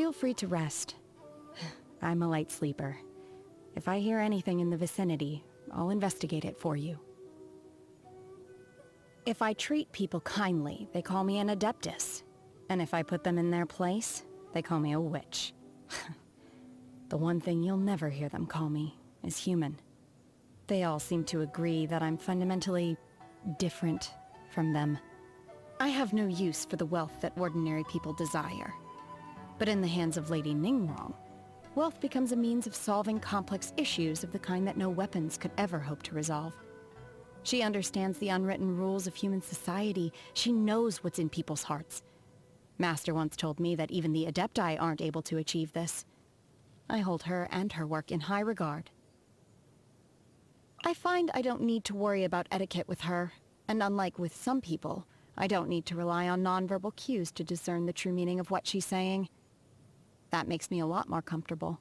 feel free to rest. I'm a light sleeper. If I hear anything in the vicinity, I'll investigate it for you. If I treat people kindly, they call me an adeptus. And if I put them in their place, they call me a witch. The one thing you'll never hear them call me is human. They all seem to agree that I'm fundamentally different from them. I have no use for the wealth that ordinary people desire. But in the hands of Lady Ningguang, wealth becomes a means of solving complex issues of the kind that no weapons could ever hope to resolve. She understands the unwritten rules of human society. She knows what's in people's hearts. Master once told me that even the Adepti aren't able to achieve this. I hold her and her work in high regard. I find I don't need to worry about etiquette with her, and unlike with some people, I don't need to rely on nonverbal cues to discern the true meaning of what she's saying. That makes me a lot more comfortable.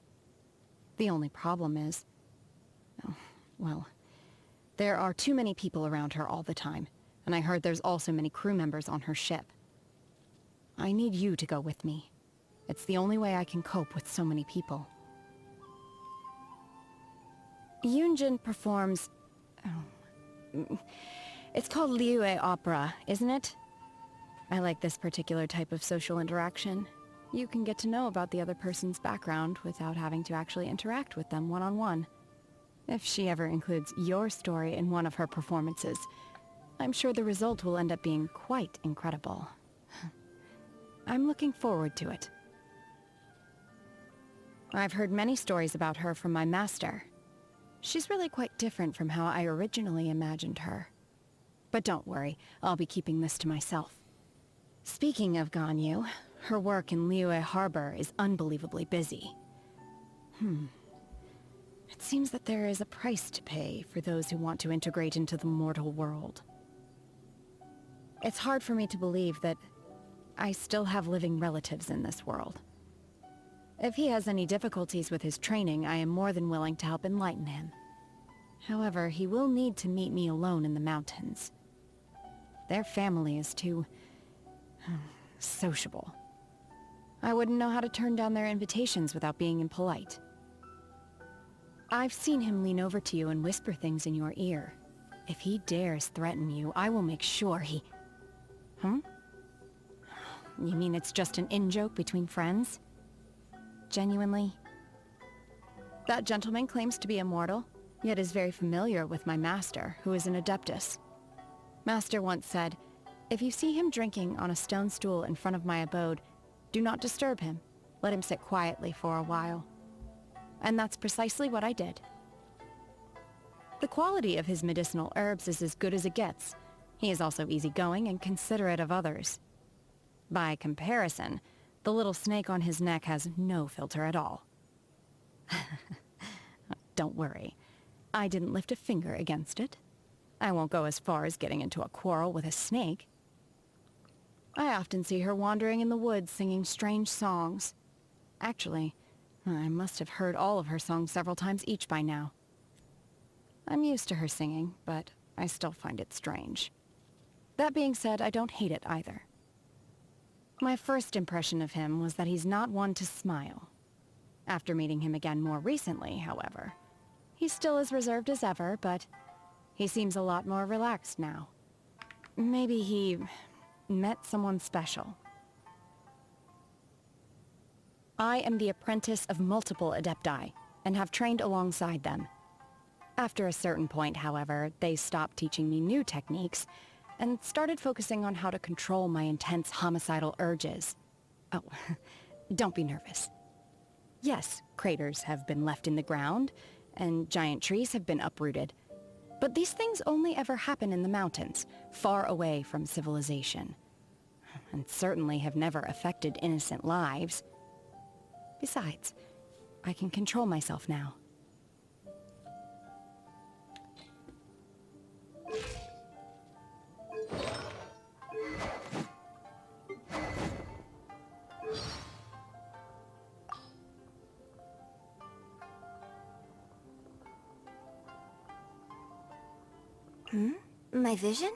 The only problem is... oh, well, there are too many people around her all the time, and I heard there's also many crew members on her ship. I need you to go with me. It's the only way I can cope with so many people. Yun Jin performs... it's called Liu opera, isn't it? I like this particular type of social interaction. You can get to know about the other person's background without having to actually interact with them one-on-one. If she ever includes your story in one of her performances, I'm sure the result will end up being quite incredible. I'm looking forward to it. I've heard many stories about her from my master. She's really quite different from how I originally imagined her. But don't worry, I'll be keeping this to myself. Speaking of Ganyu, her work in Liu Harbor is unbelievably busy. It seems that there is a price to pay for those who want to integrate into the mortal world. It's hard for me to believe that I still have living relatives in this world. If he has any difficulties with his training, I am more than willing to help enlighten him. However, he will need to meet me alone in the mountains. Their family is too... sociable. I wouldn't know how to turn down their invitations without being impolite. I've seen him lean over to you and whisper things in your ear. If he dares threaten you, I will make sure he... You mean it's just an in-joke between friends? Genuinely? That gentleman claims to be immortal, yet is very familiar with my master, who is an adeptus. Master once said, if you see him drinking on a stone stool in front of my abode, do not disturb him. Let him sit quietly for a while. And that's precisely what I did. The quality of his medicinal herbs is as good as it gets. He is also easygoing and considerate of others. By comparison, the little snake on his neck has no filter at all. Don't worry. I didn't lift a finger against it. I won't go as far as getting into a quarrel with a snake. I often see her wandering in the woods singing strange songs. Actually, I must have heard all of her songs several times each by now. I'm used to her singing, but I still find it strange. That being said, I don't hate it either. My first impression of him was that he's not one to smile. After meeting him again more recently, however, he's still as reserved as ever, but he seems a lot more relaxed now. Maybe he met someone special. I am the apprentice of multiple Adepti, and have trained alongside them. After a certain point, however, they stopped teaching me new techniques, and started focusing on how to control my intense homicidal urges. Oh, don't be nervous. Yes, craters have been left in the ground, and giant trees have been uprooted. But these things only ever happen in the mountains, far away from civilization. And certainly have never affected innocent lives. Besides, I can control myself now. My vision?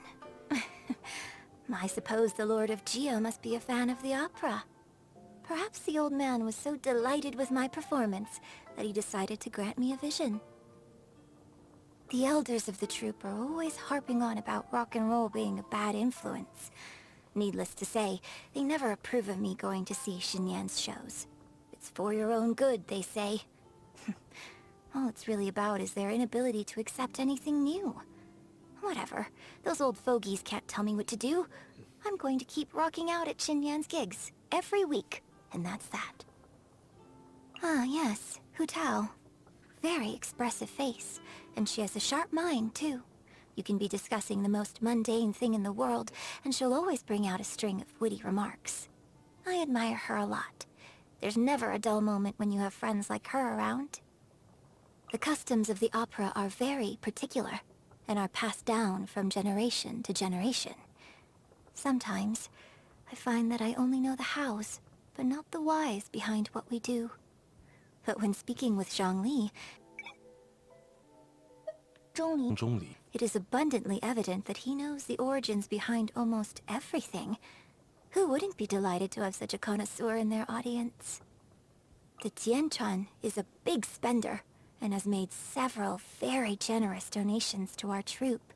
I suppose the Lord of Geo must be a fan of the opera. Perhaps the old man was so delighted with my performance that he decided to grant me a vision. The elders of the troupe are always harping on about rock and roll being a bad influence. Needless to say, they never approve of me going to see Xinyan's shows. It's for your own good, they say. All it's really about is their inability to accept anything new. Whatever, those old fogies can't tell me what to do. I'm going to keep rocking out at Xinyan's gigs, every week, and that's that. Ah, yes, Hu Tao. Very expressive face, and she has a sharp mind, too. You can be discussing the most mundane thing in the world, and she'll always bring out a string of witty remarks. I admire her a lot. There's never a dull moment when you have friends like her around. The customs of the opera are very particular, and are passed down from generation to generation. Sometimes, I find that I only know the hows, but not the whys behind what we do. But when speaking with Zhongli, Zhongli. it is abundantly evident that he knows the origins behind almost everything. Who wouldn't be delighted to have such a connoisseur in their audience? The Tianchan is a big spender, and has made several very generous donations to our troupe.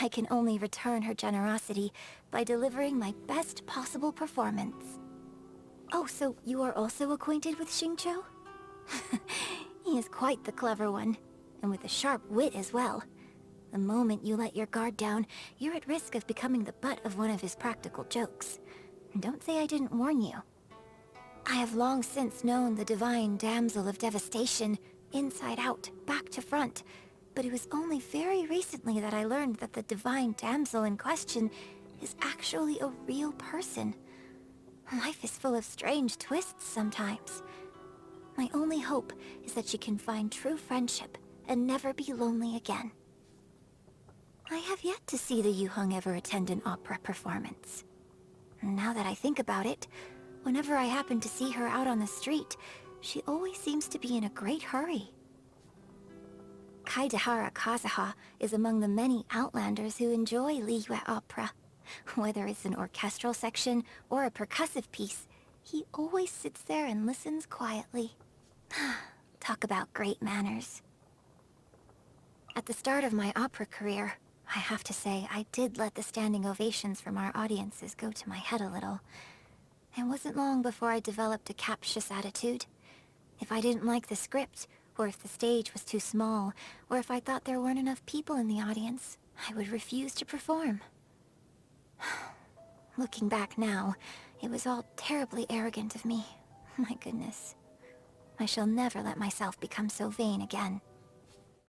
I can only return her generosity by delivering my best possible performance. Oh, so you are also acquainted with Xingqiu? He is quite the clever one, and with a sharp wit as well. The moment you let your guard down, you're at risk of becoming the butt of one of his practical jokes. And don't say I didn't warn you. I have long since known the divine damsel of devastation, inside out, back to front, but it was only very recently that I learned that the divine damsel in question is actually a real person. Life is full of strange twists sometimes. My only hope is that she can find true friendship and never be lonely again. I have yet to see the Yuheng ever attend an opera performance. Now that I think about it, whenever I happen to see her out on the street, she always seems to be in a great hurry. Kaidahara Kazuha is among the many outlanders who enjoy Liyue opera. Whether it's an orchestral section or a percussive piece, he always sits there and listens quietly. Talk about great manners. At the start of my opera career, I have to say I did let the standing ovations from our audiences go to my head a little. It wasn't long before I developed a captious attitude. If I didn't like the script, or if the stage was too small, or if I thought there weren't enough people in the audience, I would refuse to perform. Looking back now, it was all terribly arrogant of me. My goodness. I shall never let myself become so vain again.